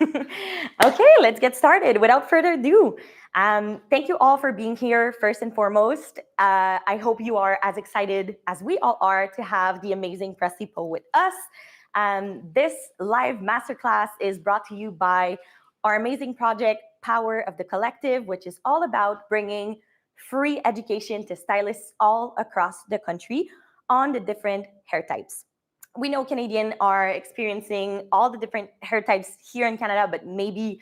Okay, let's get started. Without further ado, thank you all for being here. First and foremost, I hope you are as excited as we all are to have the amazing Presley Poe with us. This live masterclass is brought to you by our amazing project, Power of the Collective, which is all about bringing free education to stylists all across the country on the different hair types. We know Canadians are experiencing all the different hair types here in Canada, but maybe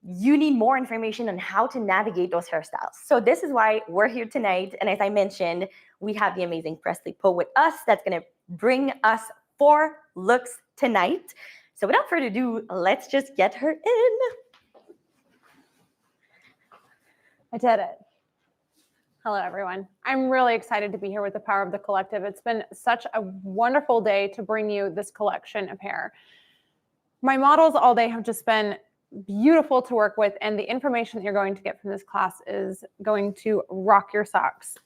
you need more information on how to navigate those hairstyles. So this is why we're here tonight. And as I mentioned, we have the amazing Presley Poe with us that's going to bring us 4 looks tonight. So without further ado, let's just get her in. I did it. Hello, everyone. I'm really excited to be here with the Power of the Collective. It's been such a wonderful day to bring you this collection of hair. My models all day have just been beautiful to work with, and the information that you're going to get from this class is going to rock your socks.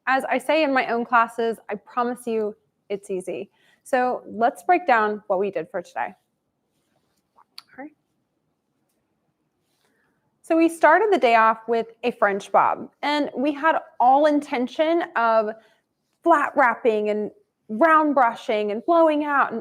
As I say in my own classes, I promise you it's easy. So let's break down what we did for today. So we started the day off with a French bob, and we had all intention of flat wrapping and round brushing and blowing out.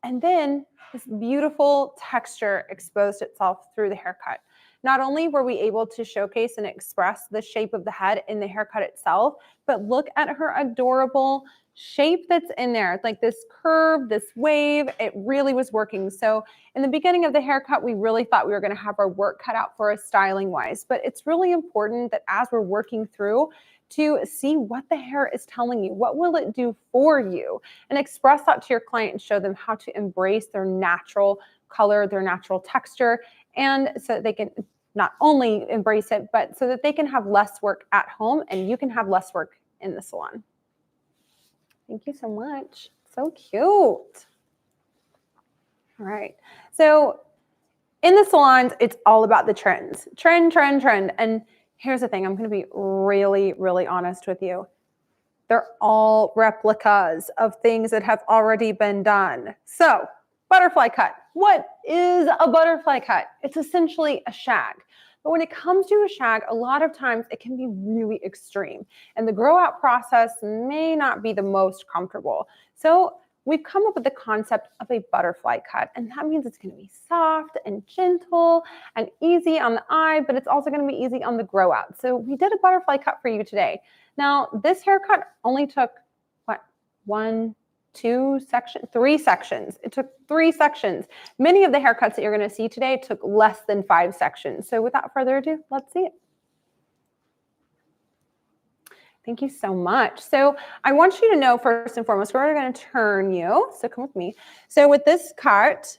And then this beautiful texture exposed itself through the haircut. Not only were we able to showcase and express the shape of the head in the haircut itself, but look at her adorable shape that's in there, like this curve, this wave. It really was working. So in the beginning of the haircut, we really thought we were going to have our work cut out for us styling wise, but it's really important that as we're working through to see what the hair is telling you, what will it do for you, and express that to your client and show them how to embrace their natural color, their natural texture, and so that they can not only embrace it, but so that they can have less work at home and you can have less work in the salon. Thank you so much. So cute. All right. So in the salons, it's all about the trends. Trend. And here's the thing. I'm going to be really, really honest with you. They're all replicas of things that have already been done. So butterfly cut. What is a butterfly cut? It's essentially a shag. But when it comes to a shag, a lot of times it can be really extreme, and the grow out process may not be the most comfortable. So we've come up with the concept of a butterfly cut, and that means it's going to be soft and gentle and easy on the eye, but it's also going to be easy on the grow out. So we did a butterfly cut for you today. Now, this haircut only took, what, 3 sections. It took 3 sections. Many of the haircuts that you're going to see today took less than 5 sections. So without further ado, let's see it. Thank you so much. So I want you to know, first and foremost, we're going to turn you. So come with me. So with this cut,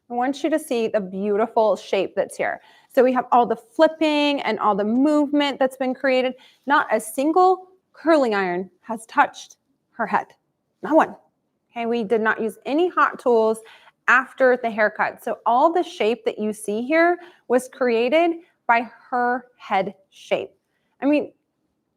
I want you to see the beautiful shape that's here. So we have all the flipping and all the movement that's been created. Not a single curling iron has touched her head. Not one. Okay, we did not use any hot tools after the haircut. So all the shape that you see here was created by her head shape. I mean,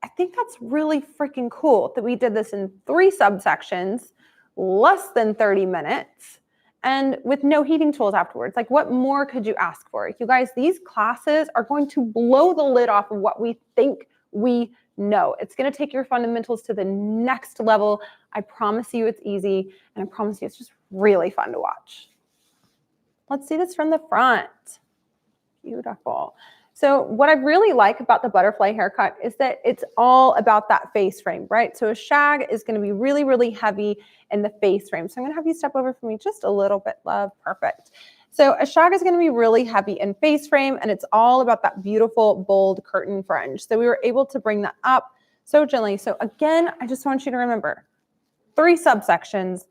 I think that's really freaking cool that we did this in 3 subsections, less than 30 minutes, and with no heating tools afterwards. Like, what more could you ask for? You guys, these classes are going to blow the lid off of what we think we know. It's going to take your fundamentals to the next level. I promise you it's easy, and I promise you it's just really fun to watch. Let's see this from the front. Beautiful. So what I really like about the butterfly haircut is that it's all about that face frame, right? So a shag is going to be really, really heavy in the face frame. So I'm going to have you step over for me just a little bit, love. Perfect. So a shag is going to be really heavy in face frame, and it's all about that beautiful, bold curtain fringe. So we were able to bring that up so gently. So again, I just want you to remember 3 subsections,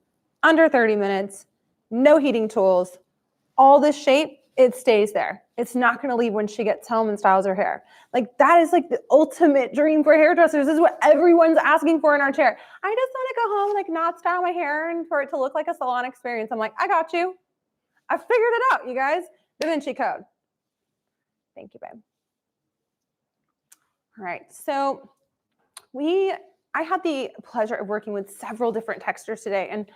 under 30 minutes, no heating tools, all this shape, it stays there. It's not going to leave when she gets home and styles her hair. Like, that is like the ultimate dream for hairdressers. This is what everyone's asking for in our chair. I just want to go home and like not style my hair and for it to look like a salon experience. I'm like, I got you. I figured it out, you guys. Da Vinci Code. Thank you, babe. All right. So I had the pleasure of working with several different textures today. And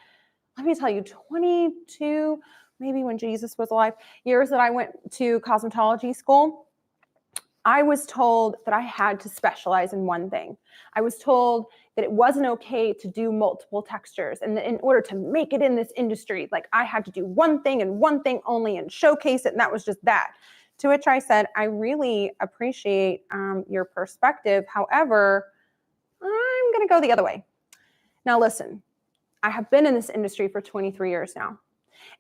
let me tell you, 22 maybe when Jesus was alive, years that I went to cosmetology school, I was told that I had to specialize in one thing. I was told that it wasn't okay to do multiple textures. And in order to make it in this industry, like I had to do one thing and one thing only and showcase it. And that was just that. To which I said, I really appreciate your perspective. However, I'm going to go the other way. Now, listen, I have been in this industry for 23 years now.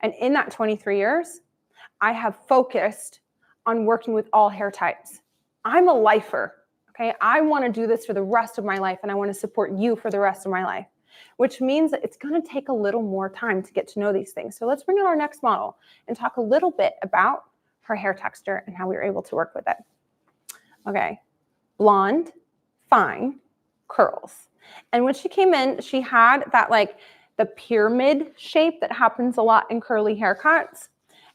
And in that 23 years, I have focused on working with all hair types. I'm a lifer, okay? I want to do this for the rest of my life, and I want to support you for the rest of my life, which means that it's going to take a little more time to get to know these things. So let's bring in our next model and talk a little bit about her hair texture and how we were able to work with it. Okay, blonde, fine, curls. And when she came in, she had that like the pyramid shape that happens a lot in curly haircuts.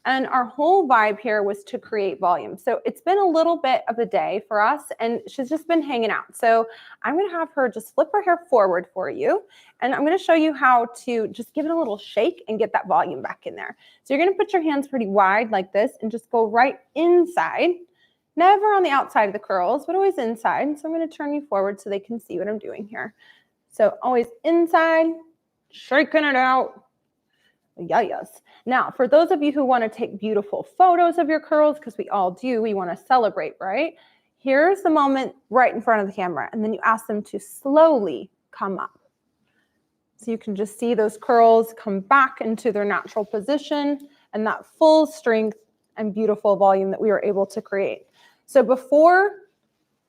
And our whole vibe here was to create volume. So it's been a little bit of a day for us, and she's just been hanging out. So I'm going to have her just flip her hair forward for you. And I'm going to show you how to just give it a little shake and get that volume back in there. So you're going to put your hands pretty wide like this and just go right inside, never on the outside of the curls, but always inside. So I'm going to turn you forward so they can see what I'm doing here. So always inside, shaking it out. Yes. Now, for those of you who want to take beautiful photos of your curls, because we all do, we want to celebrate, right? Here's the moment right in front of the camera. And then you ask them to slowly come up. So you can just see those curls come back into their natural position and that full strength and beautiful volume that we were able to create. So before,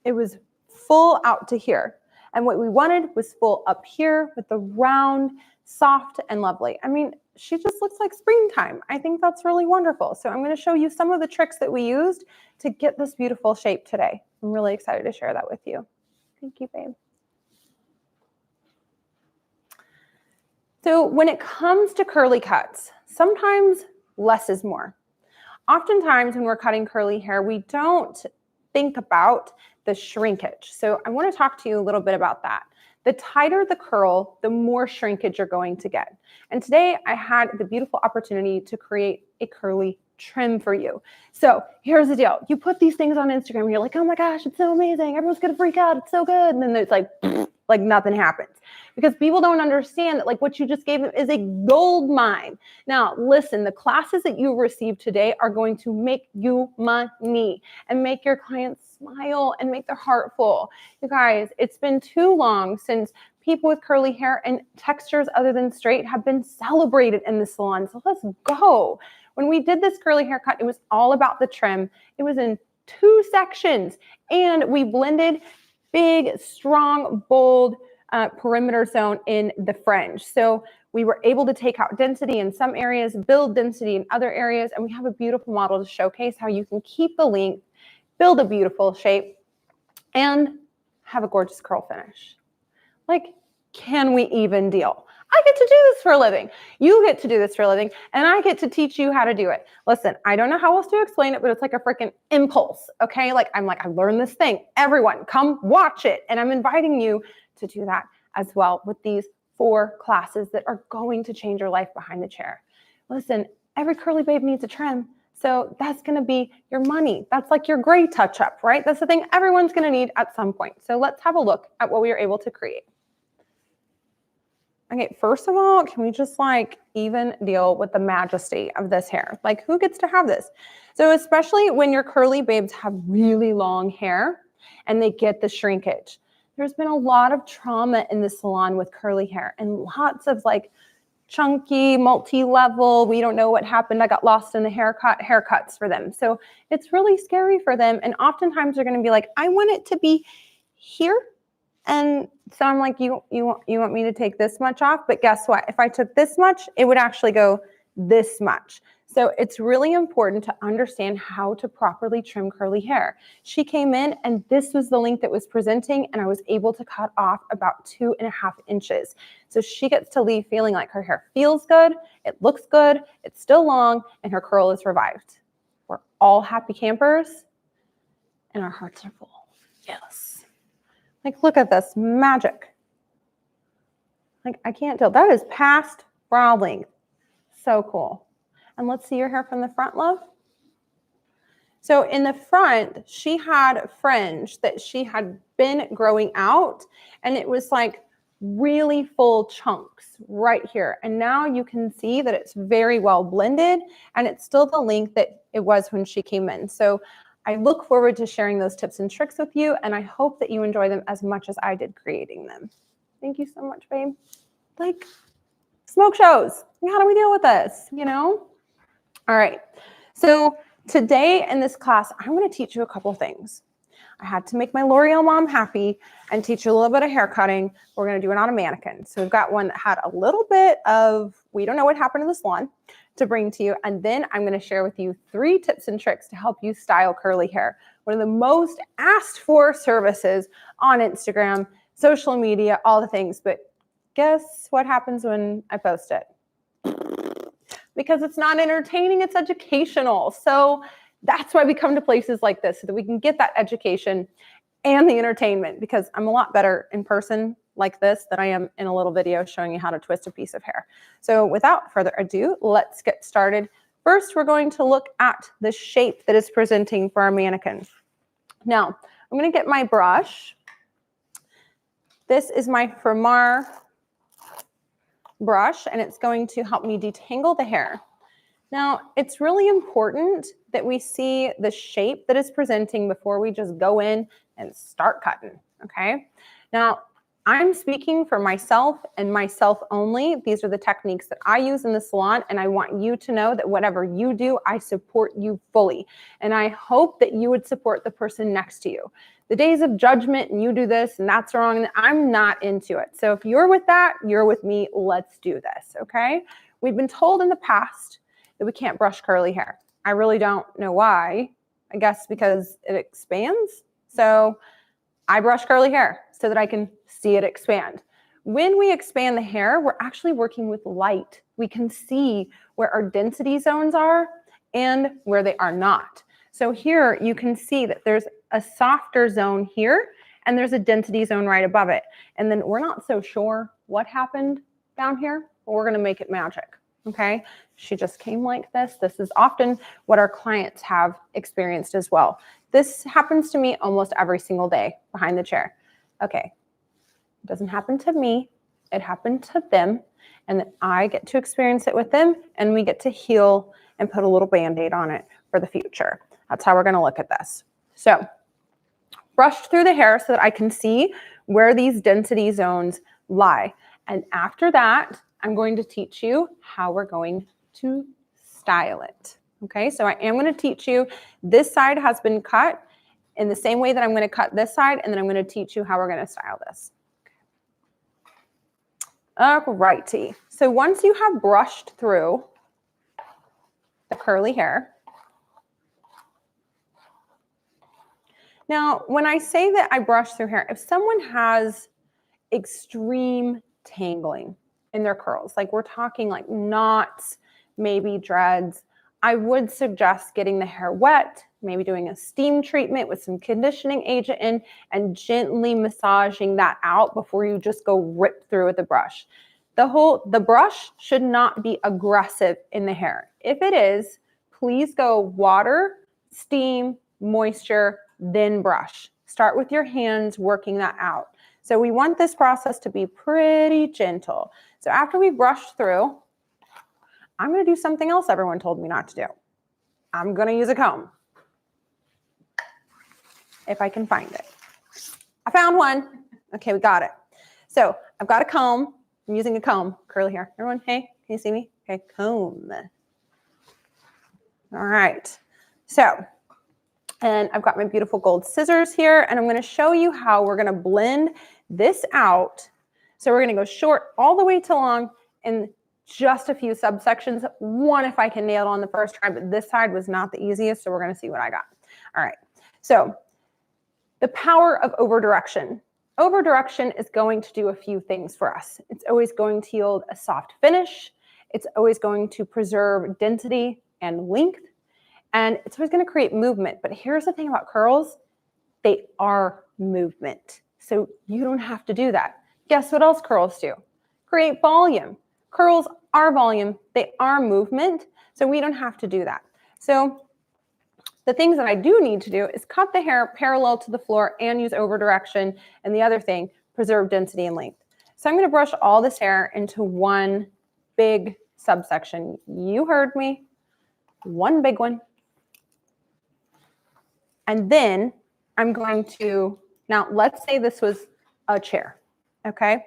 it was full out to here. And what we wanted was full up here with the round, soft, and lovely. I mean, she just looks like springtime. I think that's really wonderful. So I'm going to show you some of the tricks that we used to get this beautiful shape today. I'm really excited to share that with you. Thank you, babe. So when it comes to curly cuts, sometimes less is more. Oftentimes when we're cutting curly hair, we don't think about the shrinkage. So I want to talk to you a little bit about that. The tighter the curl, the more shrinkage you're going to get. And today I had the beautiful opportunity to create a curly trim for you. So here's the deal. You put these things on Instagram and you're like, oh my gosh, it's so amazing. Everyone's going to freak out. It's so good. And then it's like nothing happens because people don't understand that like what you just gave them is a gold mine. Now, listen, the classes that you receive today are going to make you money and make your clients smile and make their heart full. You guys, it's been too long since people with curly hair and textures other than straight have been celebrated in the salon. So let's go. When we did this curly haircut, it was all about the trim. It was in 2 sections and we blended big, strong, bold perimeter zone in the fringe. So we were able to take out density in some areas, build density in other areas, and we have a beautiful model to showcase how you can keep the length, build a beautiful shape, and have a gorgeous curl finish. Like, can we even deal? I get to do this for a living. You get to do this for a living, and I get to teach you how to do it. Listen, I don't know how else to explain it, but it's like a freaking impulse, okay? I learned this thing. Everyone, come watch it. And I'm inviting you to do that as well with these 4 classes that are going to change your life behind the chair. Listen, every curly babe needs a trim. So that's going to be your money. That's like your gray touch-up, right? That's the thing everyone's going to need at some point. So let's have a look at what we were able to create. Okay, first of all, can we just even deal with the majesty of this hair? Like, who gets to have this? So especially when your curly babes have really long hair and they get the shrinkage. There's been a lot of trauma in the salon with curly hair and lots of chunky, multi-level, we don't know what happened, I got lost in the haircuts for them. So it's really scary for them. And oftentimes they're gonna be like, I want it to be here. And so I'm like, you want me to take this much off? But guess what? If I took this much, it would actually go this much. So it's really important to understand how to properly trim curly hair. She came in and this was the length that was presenting, and I was able to cut off about 2.5 inches. So she gets to leave feeling like her hair feels good, it looks good, it's still long, and her curl is revived. We're all happy campers and our hearts are full. Yes. Look at this magic. I can't tell. That is past brow length. So cool. And let's see your hair from the front, love. So in the front, she had fringe that she had been growing out, and it was like really full chunks right here. And now you can see that it's very well blended, and it's still the length that it was when she came in. So I look forward to sharing those tips and tricks with you, and I hope that you enjoy them as much as I did creating them. Thank you so much, babe. Like, smoke shows. How do we deal with this, you know? All right. So today in this class, I'm going to teach you a couple things. I had to make my L'Oreal mom happy and teach you a little bit of hair cutting. We're going to do it on a mannequin. So we've got one that had a little bit of, we don't know what happened in the salon, to bring to you. And then I'm going to share with you 3 tips and tricks to help you style curly hair. One of the most asked for services on Instagram, social media, all the things. But guess what happens when I post it? Because it's not entertaining, it's educational. So that's why we come to places like this, so that we can get that education and the entertainment, because I'm a lot better in person like this than I am in a little video showing you how to twist a piece of hair. So without further ado, let's get started. First, we're going to look at the shape that is presenting for our mannequin. Now, I'm going to get my brush. This is my Fremar brush, and it's going to help me detangle the hair. Now, it's really important that we see the shape that is presenting before we just go in and start cutting, okay? Now, I'm speaking for myself and myself only. These are the techniques that I use in the salon, and I want you to know that whatever you do, I support you fully. And I hope that you would support the person next to you. The days of judgment and you do this and that's wrong, I'm not into it. So if you're with that, you're with me. Let's do this, okay? We've been told in the past that we can't brush curly hair. I really don't know why. I guess because it expands. So I brush curly hair so that I can see it expand. When we expand the hair, we're actually working with light. We can see where our density zones are and where they are not. So here you can see that there's a softer zone here and there's a density zone right above it. And then we're not so sure what happened down here, but we're gonna make it magic, okay? She just came like this. This is often what our clients have experienced as well. This happens to me almost every single day behind the chair. Okay, it doesn't happen to me, it happened to them, and then I get to experience it with them, and we get to heal and put a little Band-Aid on it for the future. That's how we're gonna look at this. So, brushed through the hair so that I can see where these density zones lie. And after that, I'm going to teach you how we're going to style it. Okay, so I am going to teach you, this side has been cut in the same way that I'm going to cut this side, and then I'm going to teach you how we're going to style this. Alrighty, so once you have brushed through the curly hair, now when I say that I brush through hair, if someone has extreme tangling in their curls, like we're talking like knots, maybe dreads, I would suggest getting the hair wet, maybe doing a steam treatment with some conditioning agent in, and gently massaging that out before you just go rip through with the brush. The brush should not be aggressive in the hair. If it is, please go water, steam, moisture, then brush. Start with your hands working that out. So we want this process to be pretty gentle. So after we brush through, I'm going to do something else everyone told me not to do. I'm going to use a comb. If I can find it. I found one. Okay, we got it. So I've got a comb. I'm using a comb. Curly hair. Everyone, hey, can you see me? Okay, comb. All right. So, and I've got my beautiful gold scissors here, and I'm going to show you how we're going to blend this out. So we're going to go short all the way to long and just a few subsections. One, if I can nail it on the first try, but this side was not the easiest, so we're going to see what I got. All right. So the power of over direction. Over direction is going to do a few things for us. It's always going to yield a soft finish. It's always going to preserve density and length. And it's always going to create movement. But here's the thing about curls. They are movement. So you don't have to do that. Guess what else curls do? Create volume. Curls are volume, they are movement, so we don't have to do that. So the things that I do need to do is cut the hair parallel to the floor and use over direction, and the other thing, preserve density and length. So I'm going to brush all this hair into one big subsection. You heard me. One big one. And then I'm going to, now let's say this was a chair, okay?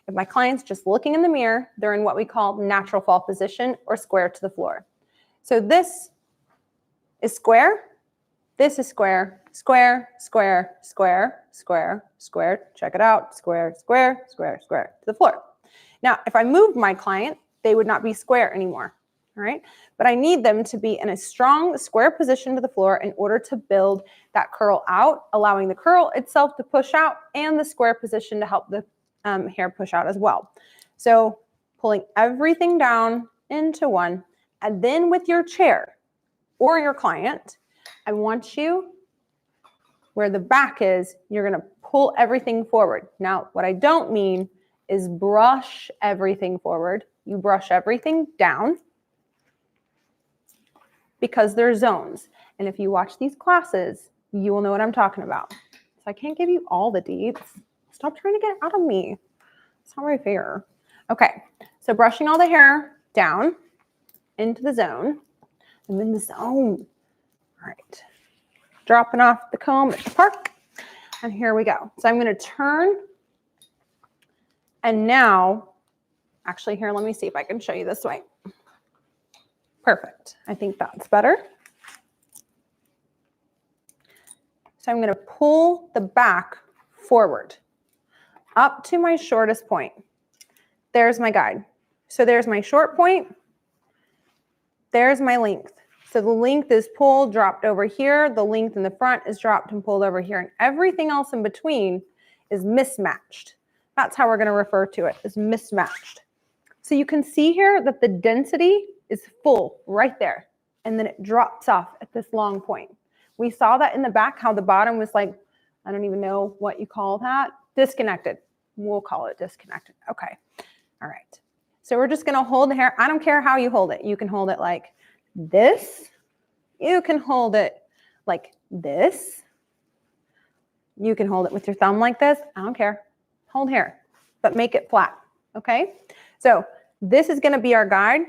If my client's just looking in the mirror, they're in what we call natural fall position or square to the floor. So this is square, this is square, square, square, square, square, square, check it out, square, square, square, square to the floor. Now, if I moved my client, they would not be square anymore. All right, but I need them to be in a strong square position to the floor in order to build that curl out, allowing the curl itself to push out and the square position to help the hair push out as well. So pulling everything down into one, and then with your chair or your client, I want you, where the back is, you're going to pull everything forward. Now, what I don't mean is brush everything forward. You brush everything down, because they're zones. And if you watch these classes, you will know what I'm talking about. So I can't give you all the deets. Stop trying to get out of me. It's not very fair. Okay, so brushing all the hair down into the zone. And then the zone. All right. Dropping off the comb at the park. And here we go. So I'm going to turn. And now, actually here, let me see if I can show you this way. Perfect. I think that's better. So I'm going to pull the back forward up to my shortest point. There's my guide. So there's my short point. There's my length. So the length is pulled, dropped over here. The length in the front is dropped and pulled over here. And everything else in between is mismatched. That's how we're going to refer to it, as mismatched. So you can see here that the density is full right there. And then it drops off at this long point. We saw that in the back, how the bottom was like, I don't even know what you call that. Disconnected. We'll call it disconnected. Okay. All right. So we're just going to hold the hair. I don't care how you hold it. You can hold it like this. You can hold it like this. You can hold it with your thumb like this. I don't care. Hold hair, but make it flat. Okay. So this is going to be our guide.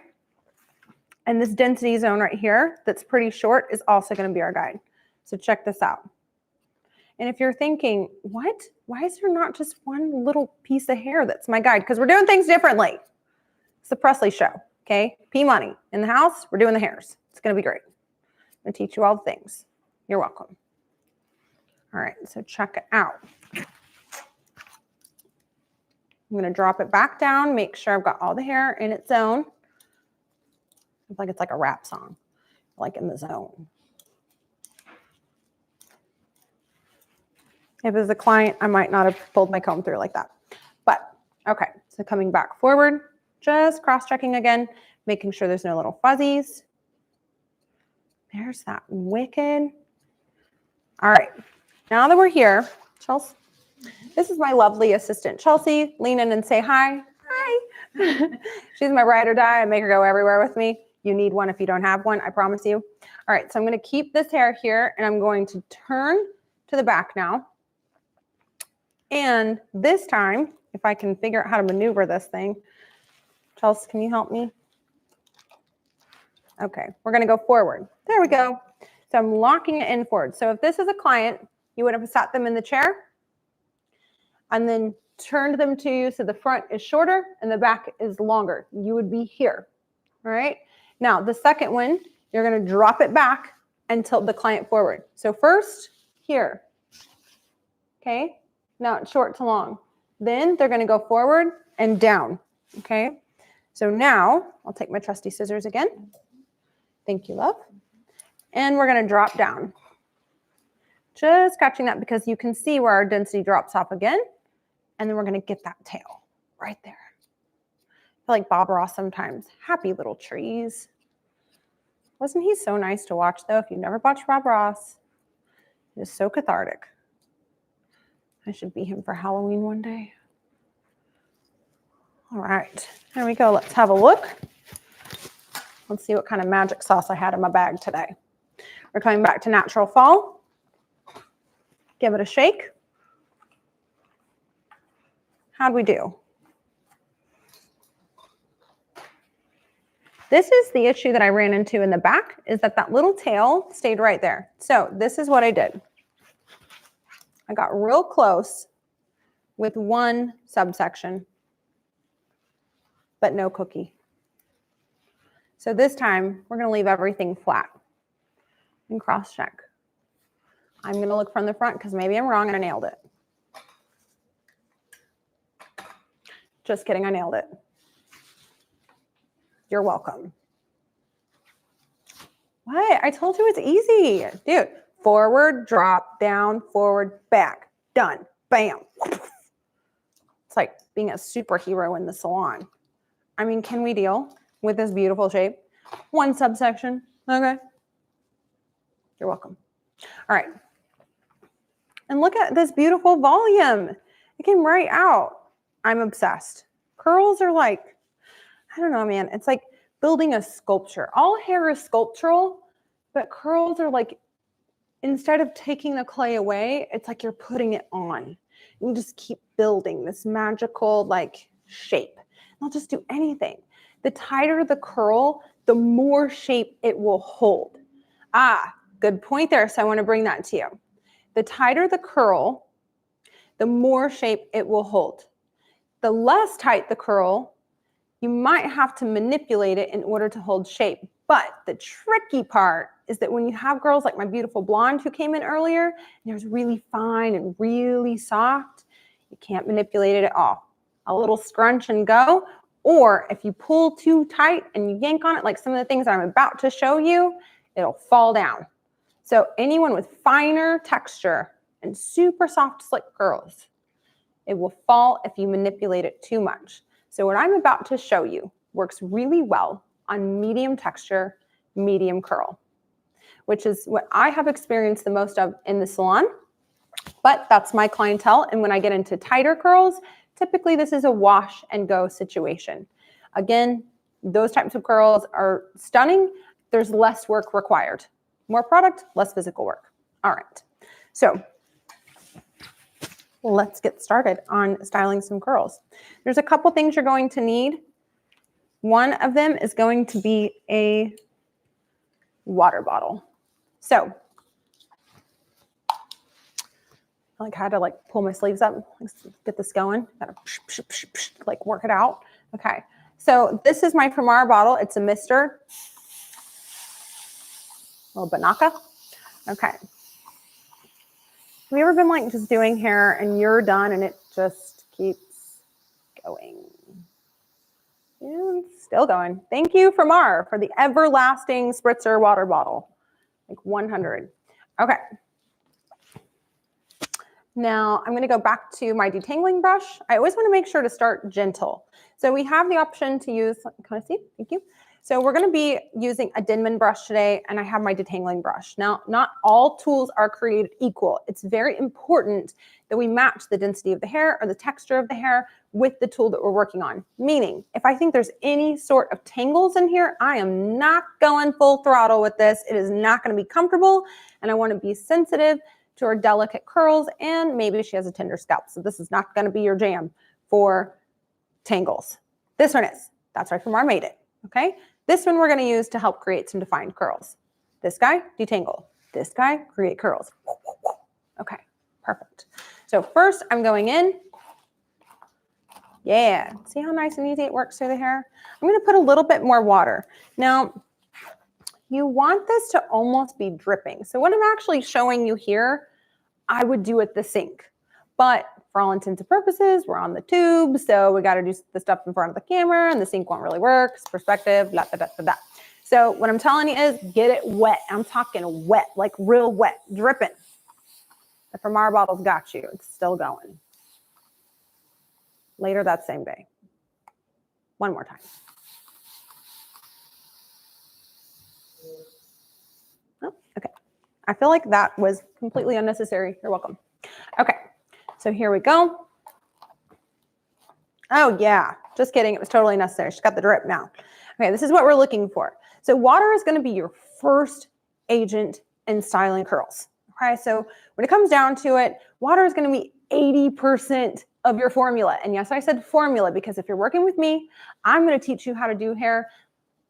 And this density zone right here that's pretty short is also going to be our guide. So check this out. And if you're thinking, what? Why is there not just one little piece of hair that's my guide? Because we're doing things differently. It's the Presley show, okay? P Money. In the house, we're doing the hairs. It's going to be great. I'm going to teach you all the things. You're welcome. All right, so check it out. I'm going to drop it back down, make sure I've got all the hair in its zone. It's like a rap song, like in the zone. If it was a client, I might not have pulled my comb through like that. But, okay, so coming back forward, just cross-checking again, making sure there's no little fuzzies. There's that wicked. All right, now that we're here, Chelsea, this is my lovely assistant, Chelsea. Lean in and say hi. Hi. She's my ride or die. I make her go everywhere with me. You need one if you don't have one, I promise you. All right, so I'm going to keep this hair here, and I'm going to turn to the back now. And this time, if I can figure out how to maneuver this thing, Chelsea, can you help me? Okay, we're going to go forward. There we go. So I'm locking it in forward. So if this is a client, you would have sat them in the chair and then turned them to you so the front is shorter and the back is longer. You would be here. All right. Now, the second one, you're going to drop it back and tilt the client forward. So first, here. Okay. Now it's short to long. Then they're going to go forward and down. Okay. So now I'll take my trusty scissors again. Thank you, love. And we're going to drop down. Just catching that because you can see where our density drops off again. And then we're going to get that tail right there. I feel like Bob Ross sometimes. Happy little trees. Wasn't he so nice to watch, though? If you've never watched Bob Ross, he is so cathartic. I should be him for Halloween one day. All right, there we go. Let's have a look. Let's see what kind of magic sauce I had in my bag today. We're coming back to natural fall. Give it a shake. How'd we do? This is the issue that I ran into in the back, is that that little tail stayed right there. So this is what I did. I got real close with one subsection, but no cookie. So this time we're gonna leave everything flat and cross check. I'm gonna look from the front because maybe I'm wrong and I nailed it. Just kidding, I nailed it. You're welcome. What? I told you it's easy. Dude, forward, drop, down, forward, back. Done. Bam. It's like being a superhero in the salon. I mean, can we deal with this beautiful shape? One subsection. Okay. You're welcome. All right. And look at this beautiful volume. It came right out. I'm obsessed. Curls are like, I don't know, man. It's like building a sculpture. All hair is sculptural, but curls are like, instead of taking the clay away, it's like you're putting it on. You just keep building this magical like shape. They'll just do anything. The tighter the curl, the more shape it will hold. Ah, good point there. So I want to bring that to you. The tighter the curl, the more shape it will hold. The less tight the curl, you might have to manipulate it in order to hold shape. But the tricky part is that when you have girls like my beautiful blonde who came in earlier, and it was really fine and really soft, you can't manipulate it at all. A little scrunch and go, or if you pull too tight and you yank on it, like some of the things I'm about to show you, it'll fall down. So anyone with finer texture and super soft, slick curls, it will fall if you manipulate it too much. So what I'm about to show you works really well on medium texture, medium curl, which is what I have experienced the most of in the salon, but that's my clientele. And when I get into tighter curls, typically this is a wash and go situation. Again, those types of curls are stunning. There's less work required. More product, less physical work. All right, so let's get started on styling some curls. There's a couple things you're going to need. One of them is going to be a water bottle. So I had to like pull my sleeves up, let's get this going. Gotta like work it out. Okay, so this is my Primar bottle. It's a mister, little Banaka. Okay. Have you ever been like just doing hair and you're done and it just keeps going? Yeah, it's still going. Thank you, Primar, for the everlasting spritzer water bottle. Like 100. Okay. Now I'm going to go back to my detangling brush. I always want to make sure to start gentle. So we have the option to use, can I see? Thank you. So we're going to be using a Denman brush today, and I have my detangling brush. Now, not all tools are created equal. It's very important that we match the density of the hair or the texture of the hair with the tool that we're working on. Meaning, if I think there's any sort of tangles in here, I am not going full throttle with this. It is not going to be comfortable, and I want to be sensitive to her delicate curls, and maybe she has a tender scalp. So this is not going to be your jam for tangles. This one is. That's why Primar made it. Okay. This one we're going to use to help create some defined curls. This guy, detangle. This guy, create curls. Okay, perfect. So first I'm going in. Yeah, see how nice and easy it works through the hair? I'm going to put a little bit more water. Now, you want this to almost be dripping. So what I'm actually showing you here, I would do at the sink. But for all intents and purposes, we're on the tube, so we got to do the stuff in front of the camera, and the sink won't really work. It's perspective, blah, blah, blah, blah, blah. So what I'm telling you is get it wet. I'm talking wet, like real wet, dripping. The Primar bottle's got you. It's still going. Later that same day. One more time. Oh, okay. I feel like that was completely unnecessary. You're welcome. Okay. So here we go. Oh yeah, just kidding. It was totally necessary. She's got the drip now. Okay, this is what we're looking for. So water is going to be your first agent in styling curls. Okay, so when it comes down to it, water is going to be 80% of your formula. And yes, I said formula because if you're working with me, I'm going to teach you how to do hair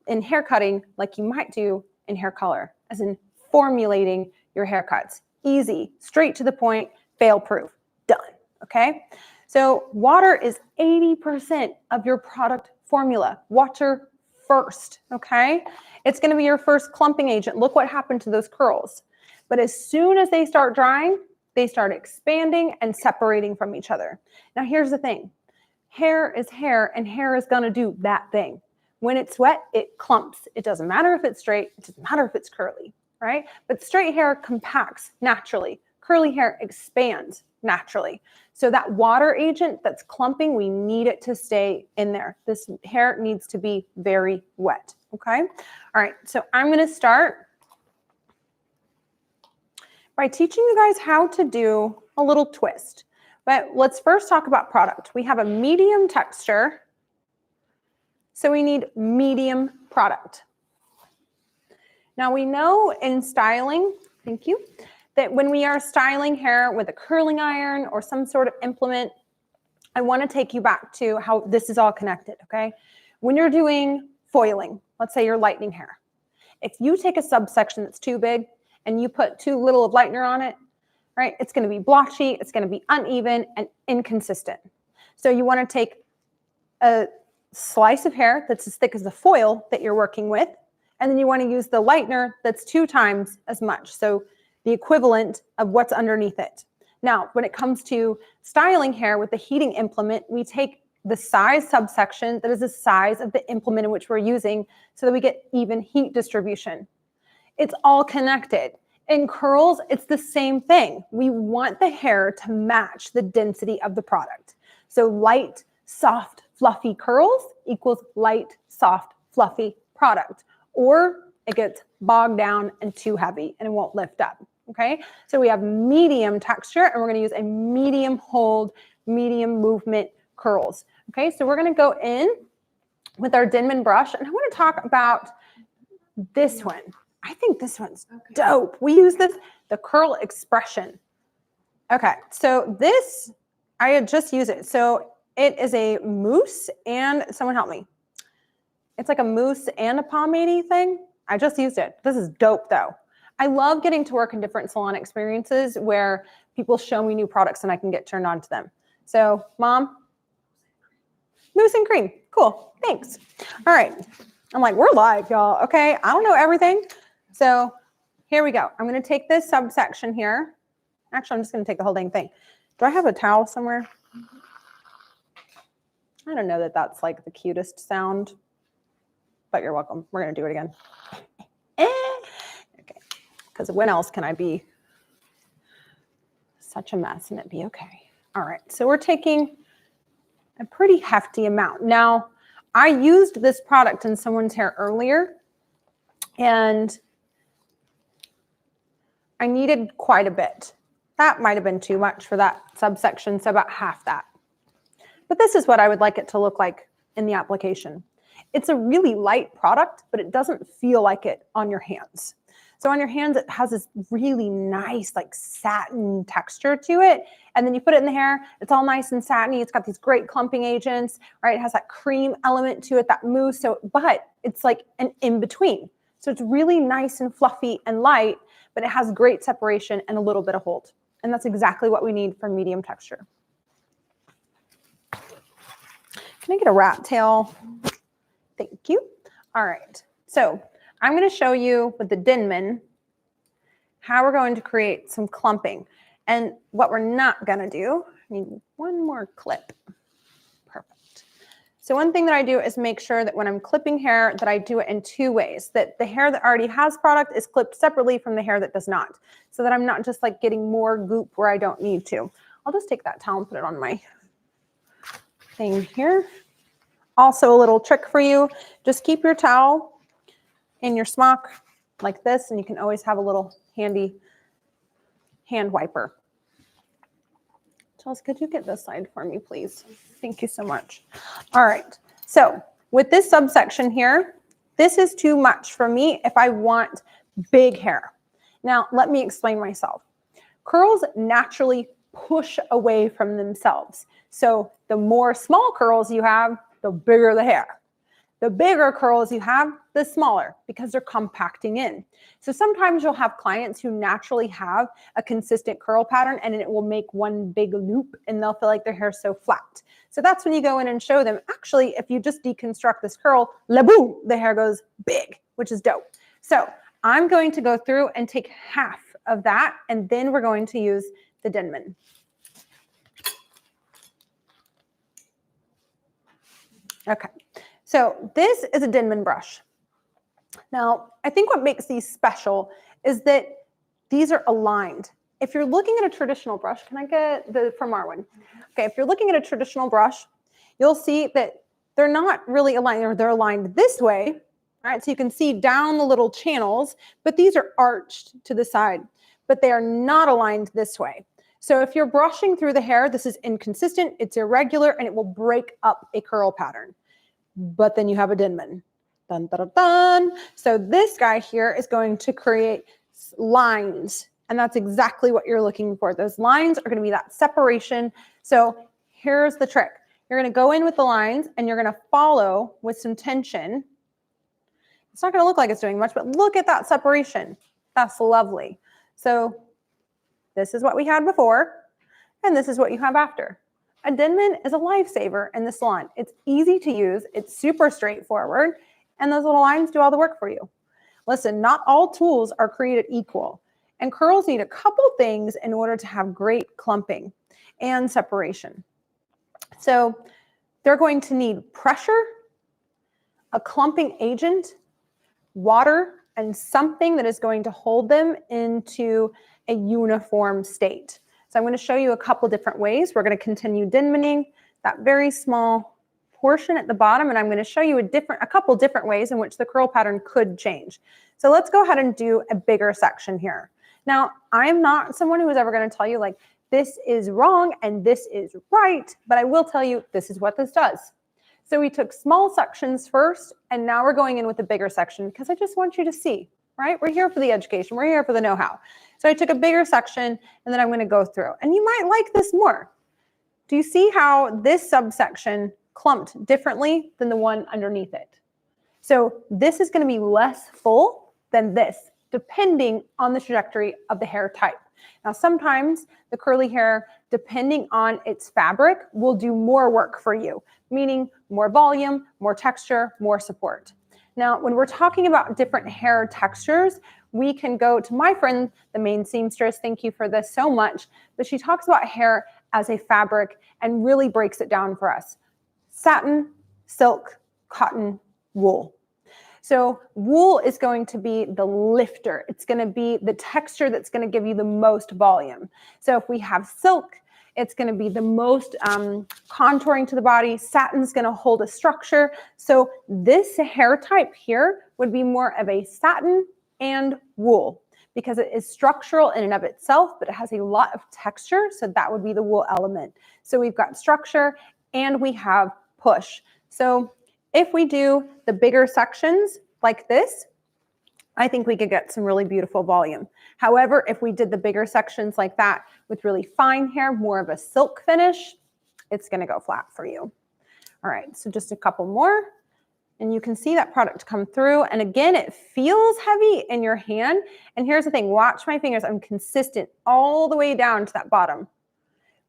in hair cutting like you might do in hair color, as in formulating your haircuts. Easy, straight to the point, fail-proof, done, okay? So water is 80% of your product formula. Water first, okay? It's gonna be your first clumping agent. Look what happened to those curls. But as soon as they start drying, they start expanding and separating from each other. Now here's the thing. Hair is hair, and hair is gonna do that thing. When it's wet, it clumps. It doesn't matter if it's straight, it doesn't matter if it's curly, right? But straight hair compacts naturally. Curly hair expands naturally. So that water agent that's clumping, we need it to stay in there. This hair needs to be very wet, okay? All right, so I'm gonna start by teaching you guys how to do a little twist. But let's first talk about product. We have a medium texture, so we need medium product. Now we know in styling, thank you, that when we are styling hair with a curling iron or some sort of implement, I want to take you back to how this is all connected, okay? When you're doing foiling, let's say you're lightening hair. If you take a subsection that's too big and you put too little of lightener on it, right, it's going to be blotchy, it's going to be uneven and inconsistent. So you want to take a slice of hair that's as thick as the foil that you're working with, and then you want to use the lightener that's 2 times as much. So the equivalent of what's underneath it. Now, when it comes to styling hair with the heating implement, we take the size subsection that is the size of the implement in which we're using so that we get even heat distribution. It's all connected. In curls, it's the same thing. We want the hair to match the density of the product. So light, soft, fluffy curls equals light, soft, fluffy product. Or it gets bogged down and too heavy and it won't lift up, okay? So we have medium texture and we're gonna use a medium hold, medium movement curls, okay? So we're gonna go in with our Denman brush and I wanna talk about this one. I think this one's dope. We use this, the curl expression. Okay, so this, I had just used it. So it is a mousse and, someone help me. It's like a mousse and a pomade thing. I just used it. This is dope though. I love getting to work in different salon experiences where people show me new products and I can get turned on to them. So mom, mousse and cream. Cool, thanks. All right, I'm like, we're live y'all, okay? I don't know everything. So here we go. I'm gonna take this subsection here. Actually, I'm just gonna take the whole dang thing. Do I have a towel somewhere? I don't know that that's like the cutest sound, but you're welcome. We're gonna do it again. Okay, because when else can I be such a mess and it be okay? All right, so we're taking a pretty hefty amount. Now, I used this product in someone's hair earlier and I needed quite a bit. That might have been too much for that subsection, so about half that. But this is what I would like it to look like in the application. It's a really light product, but it doesn't feel like it on your hands. So on your hands, it has this really nice like satin texture to it. And then you put it in the hair, it's all nice and satiny. It's got these great clumping agents, right? It has that cream element to it, that mousse. So, but it's like an in-between. So it's really nice and fluffy and light, but it has great separation and a little bit of hold. And that's exactly what we need for medium texture. Can I get a rat tail? Thank you. All right, so I'm going to show you with the Denman how we're going to create some clumping. And what we're not going to do, I need one more clip. Perfect. So one thing that I do is make sure that when I'm clipping hair that I do it in 2 ways, that the hair that already has product is clipped separately from the hair that does not, so that I'm not just like getting more goop where I don't need to. I'll just take that towel and put it on my thing here. Also a little trick for you, just keep your towel in your smock like this, and you can always have a little handy hand wiper. Chelsea, could you get this side for me, please? Thank you so much. All right. So with this subsection here, this is too much for me if I want big hair. Now, let me explain myself. Curls naturally push away from themselves. So the more small curls you have, the bigger the hair. The bigger curls you have, the smaller, because they're compacting in. So sometimes you'll have clients who naturally have a consistent curl pattern and it will make one big loop and they'll feel like their hair is so flat. So that's when you go in and show them, actually, if you just deconstruct this curl, la-boom, the hair goes big, which is dope. So I'm going to go through and take half of that, and then we're going to use the Denman. Okay. So this is a Denman brush. Now, I think what makes these special is that these are aligned. If you're looking at a traditional brush, can I get the from Marwin? Okay, if you're looking at a traditional brush, you'll see that they're not really aligned, or they're aligned this way, right? So you can see down the little channels, but these are arched to the side, but they are not aligned this way. So if you're brushing through the hair, this is inconsistent, it's irregular, and it will break up a curl pattern. But then you have a Denman. Dun, dun, dun, dun. So this guy here is going to create lines, and that's exactly what you're looking for. Those lines are going to be that separation. So here's the trick. You're going to go in with the lines, and you're going to follow with some tension. It's not going to look like it's doing much, but look at that separation. That's lovely. So this is what we had before, and this is what you have after. A Denman is a lifesaver in the salon. It's easy to use, it's super straightforward, and those little lines do all the work for you. Listen, not all tools are created equal, and curls need a couple things in order to have great clumping and separation. So they're going to need pressure, a clumping agent, water, and something that is going to hold them into a uniform state. So I'm going to show you a couple different ways. We're going to continue Denmaning that very small portion at the bottom, and I'm going to show you a couple different ways in which the curl pattern could change. So let's go ahead and do a bigger section here. Now, I'm not someone who is ever going to tell you like this is wrong and this is right, but I will tell you this is what this does. So we took small sections first, and now we're going in with a bigger section because I just want you to see, right? We're here for the education. We're here for the know-how. So I took a bigger section, and then I'm going to go through. And you might like this more. Do you see how this subsection clumped differently than the one underneath it? So this is going to be less full than this, depending on the trajectory of the hair type. Now, sometimes the curly hair, depending on its fabric, will do more work for you, meaning more volume, more texture, more support. Now, when we're talking about different hair textures, we can go to my friend, the main seamstress. Thank you for this so much. But she talks about hair as a fabric and really breaks it down for us. Satin, silk, cotton, wool. So wool is going to be the lifter. It's going to be the texture that's going to give you the most volume. So if we have silk, it's going to be the most contouring to the body. Satin's going to hold a structure. So this hair type here would be more of a satin and wool because it is structural in and of itself, but it has a lot of texture. So that would be the wool element. So we've got structure and we have push. So if we do the bigger sections like this, I think we could get some really beautiful volume. However, if we did the bigger sections like that with really fine hair, more of a silk finish, it's going to go flat for you. All right, so just a couple more. And you can see that product come through. And again, it feels heavy in your hand. And here's the thing, watch my fingers. I'm consistent all the way down to that bottom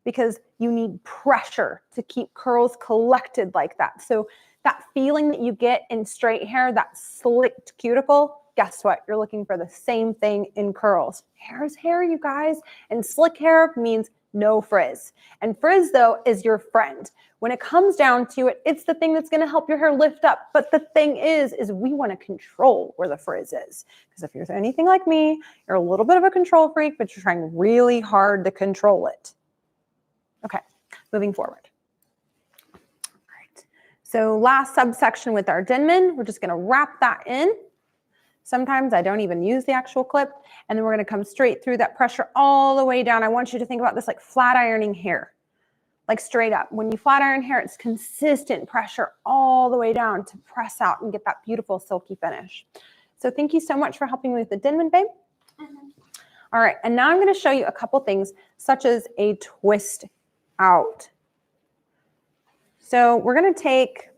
because you need pressure to keep curls collected like that. So that feeling that you get in straight hair, that slicked cuticle, guess what? You're looking for the same thing in curls. Hair is hair, you guys. And slick hair means no frizz. And frizz, though, is your friend. When it comes down to it, it's the thing that's going to help your hair lift up. But the thing is we want to control where the frizz is. Because if you're anything like me, you're a little bit of a control freak, but you're trying really hard to control it. Okay, moving forward. All right. So last subsection with our Denman, we're just going to wrap that in. Sometimes I don't even use the actual clip, and then we're going to come straight through that pressure all the way down. I want you to think about this like flat ironing hair. like straight up. When you flat iron hair, it's consistent pressure all the way down to press out and get that beautiful silky finish. So thank you so much for helping me with the Denman, babe. All right, and now I'm going to show you a couple things such as a twist out. So we're going to take,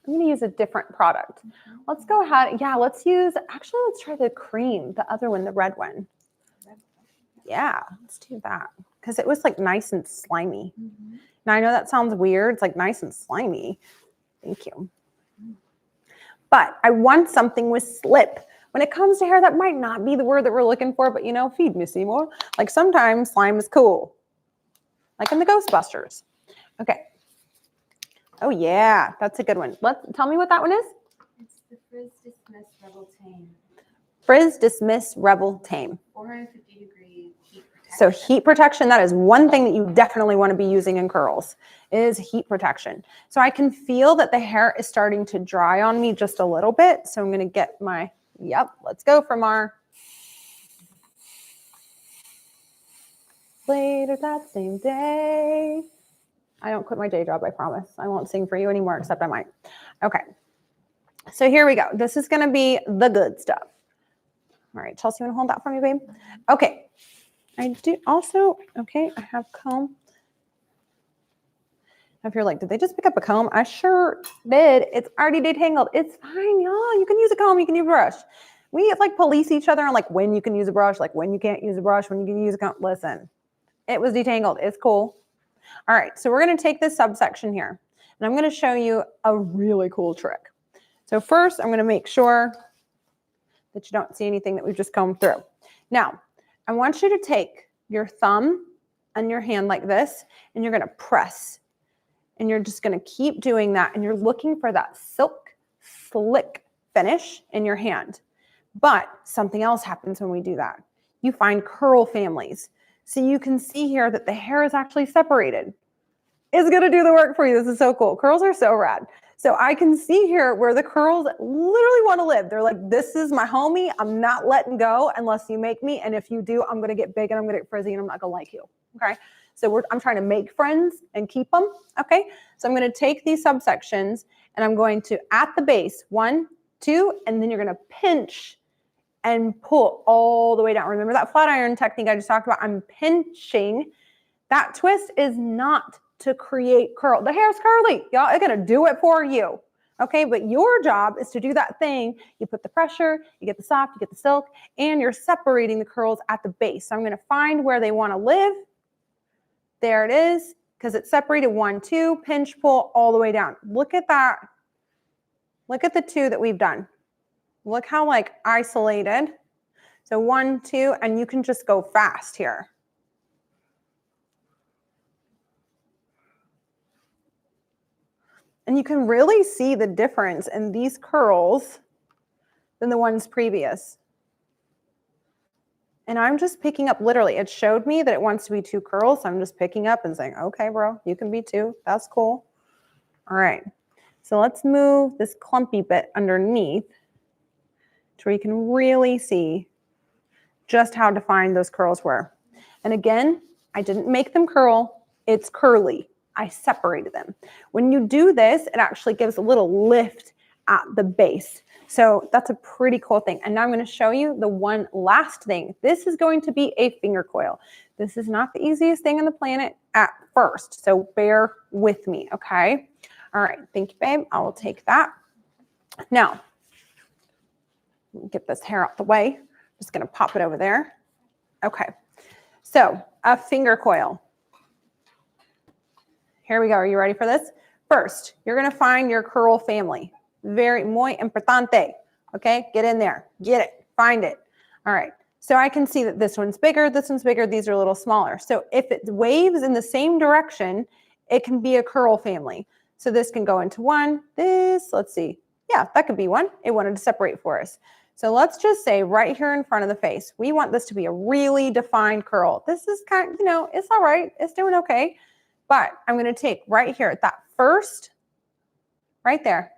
I'm going to use a different product. Let's go ahead. Yeah, let's try the cream, the other one, the red one. Yeah, let's do that because it was like nice and slimy. Now I know that sounds weird. It's like nice and slimy. Thank you. But I want something with slip. When it comes to hair, that might not be the word that we're looking for, but you know, feed me, Seymour. Like sometimes slime is cool. Like in the Ghostbusters. Okay. Oh yeah, that's a good one. Tell me what that one is. It's the Frizz Dismiss Rebel Tame. Frizz Dismiss Rebel Tame. 450-degree heat protection. So heat protection, that is one thing that you definitely want to be using in curls, is heat protection. So I can feel that the hair is starting to dry on me just a little bit. So I'm going to get my, let's go from our later that same day. I don't quit my day job, I promise. I won't sing for you anymore, except I might. Okay. So here we go. This is going to be the good stuff. All right, Chelsea, you want to hold that for me, babe? Okay. I do also, okay, I have comb. If you're like, did they just pick up a comb? I sure did. It's already detangled. It's fine, y'all. You can use a comb, you can use a brush. We like police each other on like when you can use a brush, like when you can't use a brush, when you can use a comb. Listen, it was detangled. It's cool. All right, so we're going to take this subsection here, and I'm going to show you a really cool trick. So first, I'm going to make sure that you don't see anything that we've just combed through. Now, I want you to take your thumb and your hand like this, and you're going to press. And you're just going to keep doing that, and you're looking for that silk, slick finish in your hand. But something else happens when we do that. You find curl families. So you can see here that the hair is actually separated. It's going to do the work for you. This is so cool. Curls are so rad. So I can see here where the curls literally want to live. They're like, this is my homie. I'm not letting go unless you make me. And if you do, I'm going to get big and I'm going to get frizzy and I'm not going to like you. Okay. So I'm trying to make friends and keep them. Okay. So I'm going to take these subsections and I'm going to, at the base, 1, 2, and then you're going to pinch and pull all the way down. Remember that flat iron technique I just talked about? I'm pinching. That twist is not to create curl. The hair's curly. Y'all are going to do it for you. Okay, but your job is to do that thing. You put the pressure, you get the soft, you get the silk, and you're separating the curls at the base. So I'm going to find where they want to live. There it is, because it's separated. 1, 2, pinch, pull all the way down. Look at that. Look at the 2 that we've done. Look how like isolated. So 1, 2, and you can just go fast here. And you can really see the difference in these curls than the ones previous. And I'm just picking up, literally, it showed me that it wants to be 2 curls. So I'm just picking up and saying, okay, bro, you can be 2. That's cool. All right. So let's move this clumpy bit underneath to where you can really see just how defined those curls were. And again, I didn't make them curl. It's curly. I separated them. When you do this, it actually gives a little lift at the base. So that's a pretty cool thing. And now I'm going to show you the one last thing. This is going to be a finger coil. This is not the easiest thing on the planet at first. So bear with me, okay? All right. Thank you, babe. I will take that. Now, get this hair out the way. I'm just going to pop it over there. Okay. So a finger coil. Here we go. Are you ready for this? First, you're going to find your curl family. Very muy importante. Okay, get in there. Get it. Find it. All right. So I can see that this one's bigger, these are a little smaller. So if it waves in the same direction, it can be a curl family. So this can go into one, this, let's see. Yeah, that could be one. It wanted to separate for us. So let's just say right here in front of the face, we want this to be a really defined curl. This is kind of, it's all right. It's doing okay. But I'm going to take right here at that first, right there,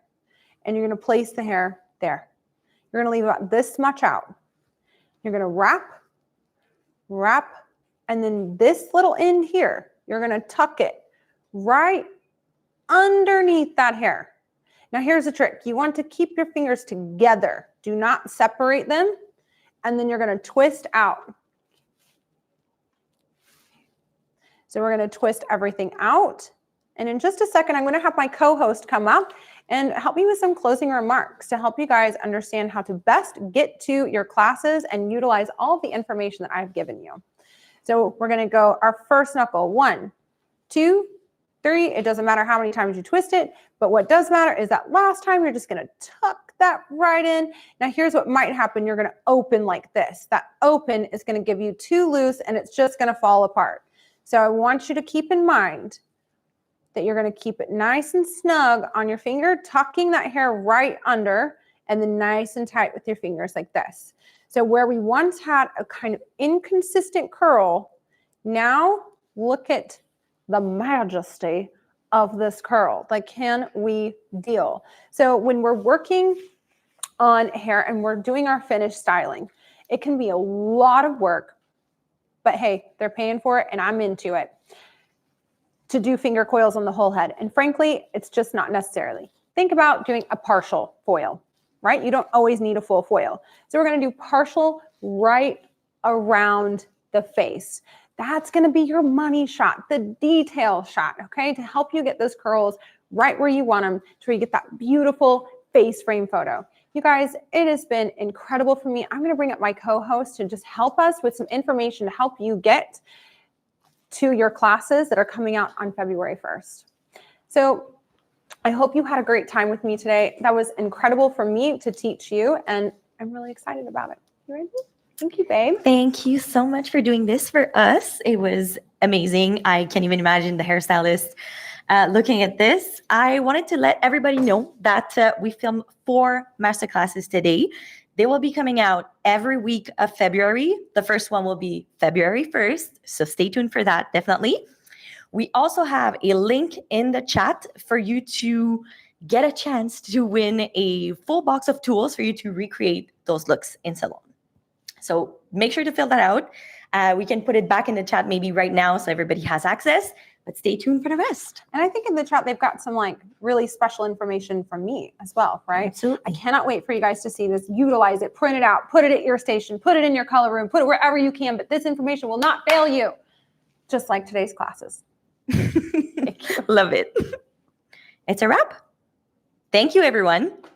and you're going to place the hair there. You're going to leave about this much out. You're going to wrap, and then this little end here, you're going to tuck it right underneath that hair. Now here's the trick. You want to keep your fingers together. Do not separate them. And then you're going to twist out. So we're going to twist everything out. And in just a second, I'm going to have my co-host come up and help me with some closing remarks to help you guys understand how to best get to your classes and utilize all the information that I've given you. So we're going to go our first knuckle, 1, 2, 3. It doesn't matter how many times you twist it, but what does matter is that last time you're just going to tuck that right in. Now here's what might happen. You're going to open like this. That open is going to give you too loose and it's just going to fall apart. So I want you to keep in mind that you're going to keep it nice and snug on your finger, tucking that hair right under, and then nice and tight with your fingers like this. So where we once had a kind of inconsistent curl, now look at the majesty of this curl. Like, can we deal? So when we're working on hair and we're doing our finish styling, it can be a lot of work, but hey, they're paying for it and I'm into it, to do finger coils on the whole head. And frankly, it's just not necessarily. Think about doing a partial foil, right? You don't always need a full foil. So we're going to do partial right around the face. That's going to be your money shot, the detail shot, okay? To help you get those curls right where you want them, to where you get that beautiful face frame photo. You guys, it has been incredible for me. I'm going to bring up my co-host to just help us with some information to help you get to your classes that are coming out on February 1st. So I hope you had a great time with me today. That was incredible for me to teach you, and I'm really excited about it. You ready? Thank you, babe. Thank you so much for doing this for us. It was amazing. I can't even imagine the hairstylist looking at this. I wanted to let everybody know that we filmed 4 masterclasses today. They will be coming out every week of February. The first one will be February 1st, so stay tuned for that, definitely. We also have a link in the chat for you to get a chance to win a full box of tools for you to recreate those looks in salon. So make sure to fill that out. We can put it back in the chat maybe right now so everybody has access, but stay tuned for the rest. And I think in the chat, they've got some like really special information from me as well, right? Absolutely. I cannot wait for you guys to see this, utilize it, print it out, put it at your station, put it in your color room, put it wherever you can, but this information will not fail you, just like today's classes. Love it. It's a wrap. Thank you, everyone.